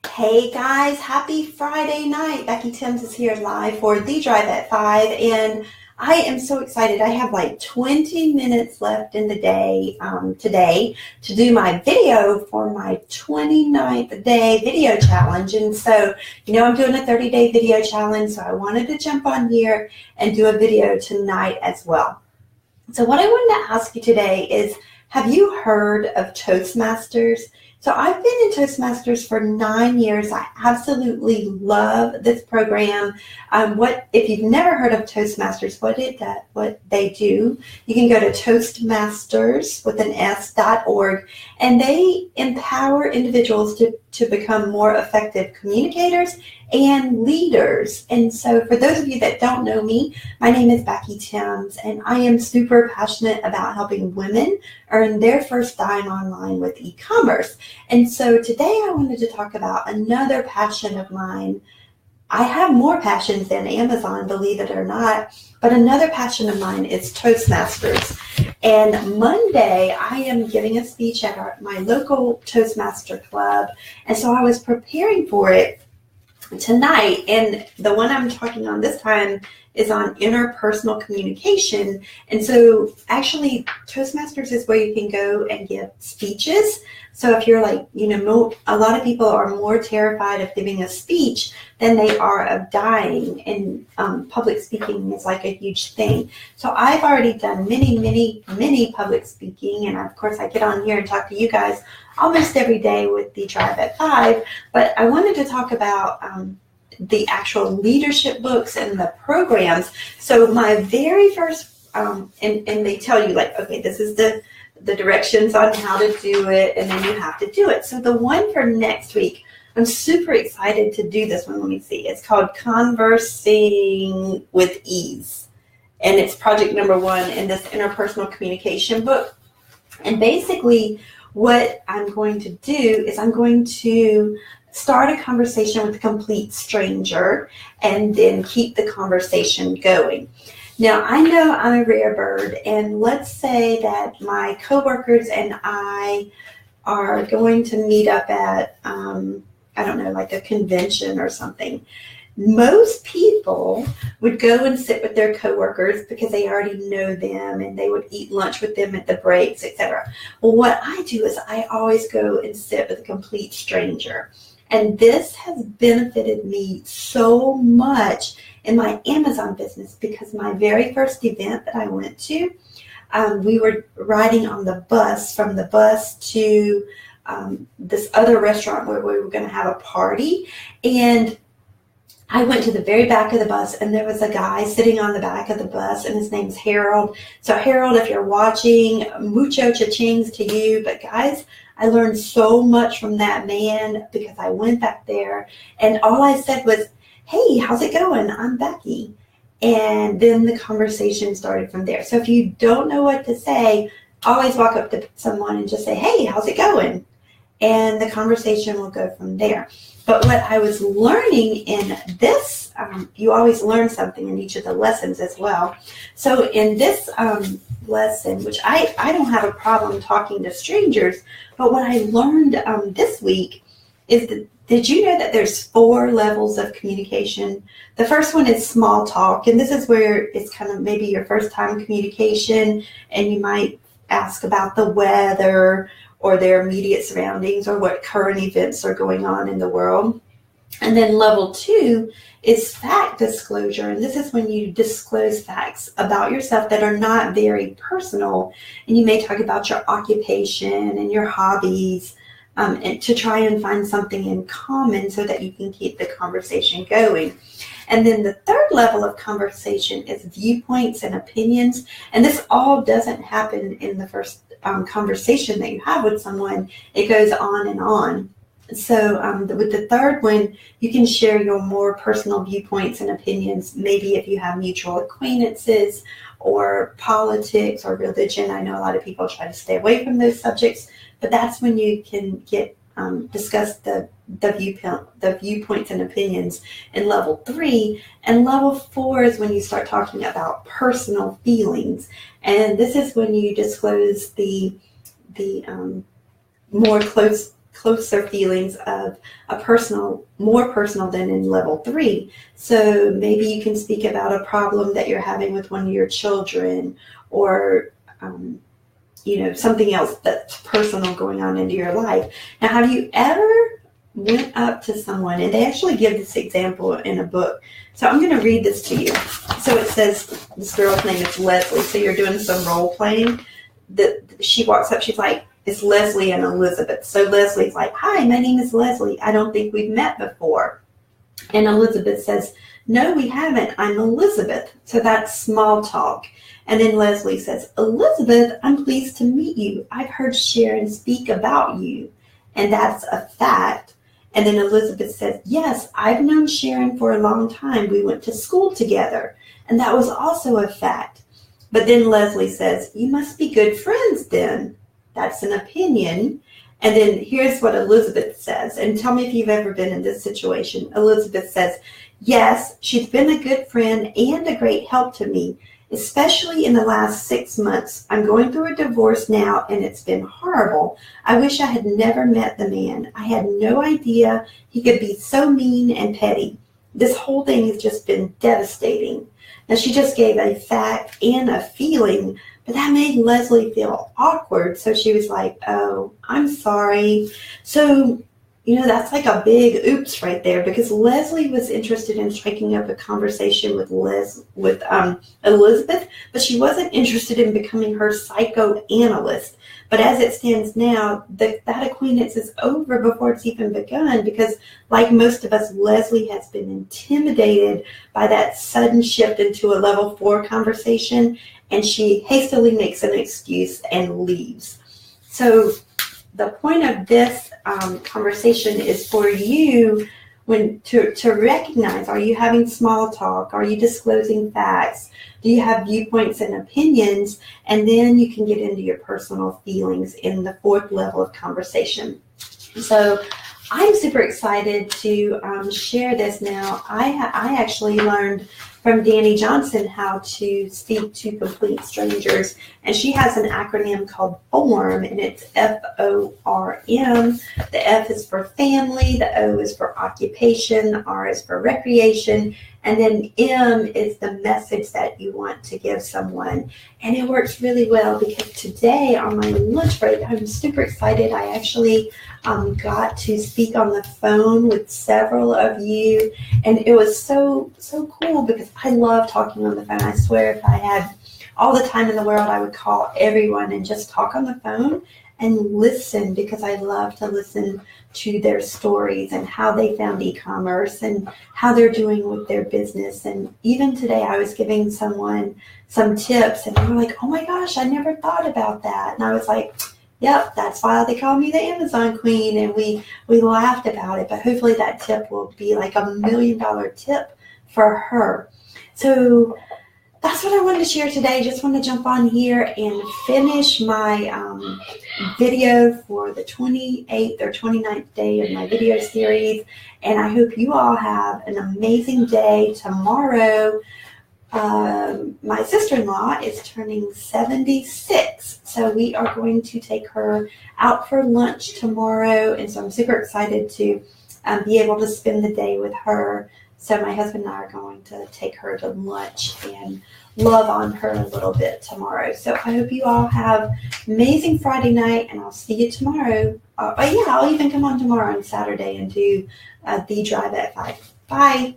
Hey guys, happy Friday night. Becky Timms is here live for The Drive at 5, and I am so excited. I have like 20 minutes left in the day today to do my video for my 29th day video challenge. And so, I'm doing a 30-day video challenge, so I wanted to jump on here and do a video tonight as well. So what I wanted to ask you today is, have you heard of Toastmasters? So I've been in Toastmasters for 9 years. I absolutely love this program. If you've never heard of Toastmasters, what they do, you can go to toastmasters.org, and they empower individuals to become more effective communicators and leaders. And so for those of you that don't know me, my name is Becky Timms, and I am super passionate about helping women earn their first dime online with e-commerce. And so today I wanted to talk about another passion of mine. I have more passions than Amazon, believe it or not, but another passion of mine is Toastmasters. And Monday, I am giving a speech at my local Toastmaster club, and so I was preparing for it tonight, and the one I'm talking on this time is on interpersonal communication. And so actually Toastmasters is where you can go and give speeches. So if you're like, a lot of people are more terrified of giving a speech than they are of dying, and public speaking is like a huge thing. So I've already done many public speaking, and of course I get on here and talk to you guys almost every day with the Drive at 5, but I wanted to talk about the actual leadership books and the programs. So my very first, and they tell you like, okay, this is the directions on how to do it, and then you have to do it. So the one for next week, I'm super excited to do this one. Let me see. It's called Conversing with Ease, and it's project number 1 in this interpersonal communication book. And basically what I'm going to do is I'm going to start a conversation with a complete stranger and then keep the conversation going. Now, I know I'm a rare bird, and let's say that my coworkers and I are going to meet up at, like a convention or something. Most people would go and sit with their coworkers because they already know them, and they would eat lunch with them at the breaks, etc. Well, what I do is I always go and sit with a complete stranger. And this has benefited me so much in my Amazon business, because my very first event that I went to, we were riding on the bus from the bus to this other restaurant where we were going to have a party. And I went to the very back of the bus, and there was a guy sitting on the back of the bus, and his name's Harold. So Harold, if you're watching, mucho cha-chings to you. But guys, I learned so much from that man because I went back there, and all I said was, "Hey, how's it going? I'm Becky." And then the conversation started from there. So if you don't know what to say, always walk up to someone and just say, "Hey, how's it going?" And the conversation will go from there. But what I was learning in this, you always learn something in each of the lessons as well. So in this lesson, which I don't have a problem talking to strangers, but what I learned this week is that, did you know that there's 4 levels of communication? The first one is small talk, and this is where it's kind of maybe your first time communication, and you might ask about the weather or their immediate surroundings or what current events are going on in the world. And then level 2 is fact disclosure, and this is when you disclose facts about yourself that are not very personal, and you may talk about your occupation and your hobbies, and to try and find something in common so that you can keep the conversation going. And then the third level of conversation is viewpoints and opinions, and this all doesn't happen in the first conversation that you have with someone. It goes on and on. So with the third one, you can share your more personal viewpoints and opinions, maybe if you have mutual acquaintances or politics or religion. I know a lot of people try to stay away from those subjects, but that's when you can discuss the viewpoints and opinions in level 3. And level 4 is when you start talking about personal feelings. And this is when you disclose the more closer feelings of more personal than in level 3. So maybe you can speak about a problem that you're having with one of your children, or something else that's personal going on into your life. Now, have you ever went up to someone, and they actually give this example in a book. So I'm going to read this to you. So it says, this girl's name is Leslie. So you're doing some role playing. She walks up, she's like, it's Leslie and Elizabeth. So Leslie's like, hi, my name is Leslie. I don't think we've met before. And Elizabeth says, no, we haven't. I'm Elizabeth. So that's small talk. And then Leslie says, Elizabeth, I'm pleased to meet you. I've heard Sharon speak about you. And that's a fact. And then Elizabeth says, yes, I've known Sharon for a long time. We went to school together. And that was also a fact. But then Leslie says, you must be good friends then. That's an opinion. And then here's what Elizabeth says. And tell me if you've ever been in this situation. Elizabeth says, yes, she's been a good friend and a great help to me, especially in the last 6 months. I'm going through a divorce now, and it's been horrible. I wish I had never met the man. I had no idea he could be so mean and petty. This whole thing has just been devastating. Now, she just gave a fact and a feeling, but that made Leslie feel awkward. So she was like, oh, I'm sorry. So, that's like a big oops right there, because Leslie was interested in striking up a conversation with Elizabeth, but she wasn't interested in becoming her psychoanalyst. But as it stands now, that acquaintance is over before it's even begun, because like most of us, Leslie has been intimidated by that sudden shift into a level 4 conversation, and she hastily makes an excuse and leaves. So the point of this conversation is for you to recognize, are you having small talk? Are you disclosing facts? Do you have viewpoints and opinions? And then you can get into your personal feelings in the 4th level of conversation. So I'm super excited to share this now. I actually learned from Danny Johnson how to speak to complete strangers, and she has an acronym called FORM, and it's FORM. The F is for family, the O is for occupation, the R is for recreation, and then M is the message that you want to give someone. And it works really well, because today on my lunch break, I'm super excited. I actually got to speak on the phone with several of you, and it was so cool, because I love talking on the phone. I swear, if I had all the time in the world, I would call everyone and just talk on the phone and listen, because I love to listen to their stories and how they found e-commerce and how they're doing with their business. And even today, I was giving someone some tips, and they were like, oh my gosh, I never thought about that. And I was like, yep, that's why they call me the Amazon Queen. And we laughed about it, but hopefully that tip will be like $1 million tip for her. So that's what I wanted to share today. Just want to jump on here and finish my video for the 28th or 29th day of my video series. And I hope you all have an amazing day. Tomorrow, my sister-in-law is turning 76. So we are going to take her out for lunch tomorrow. And so I'm super excited to be able to spend the day with her. So my husband and I are going to take her to lunch and love on her a little bit tomorrow. So I hope you all have amazing Friday night, and I'll see you tomorrow. I'll even come on tomorrow on Saturday and do the drive at 5. Bye.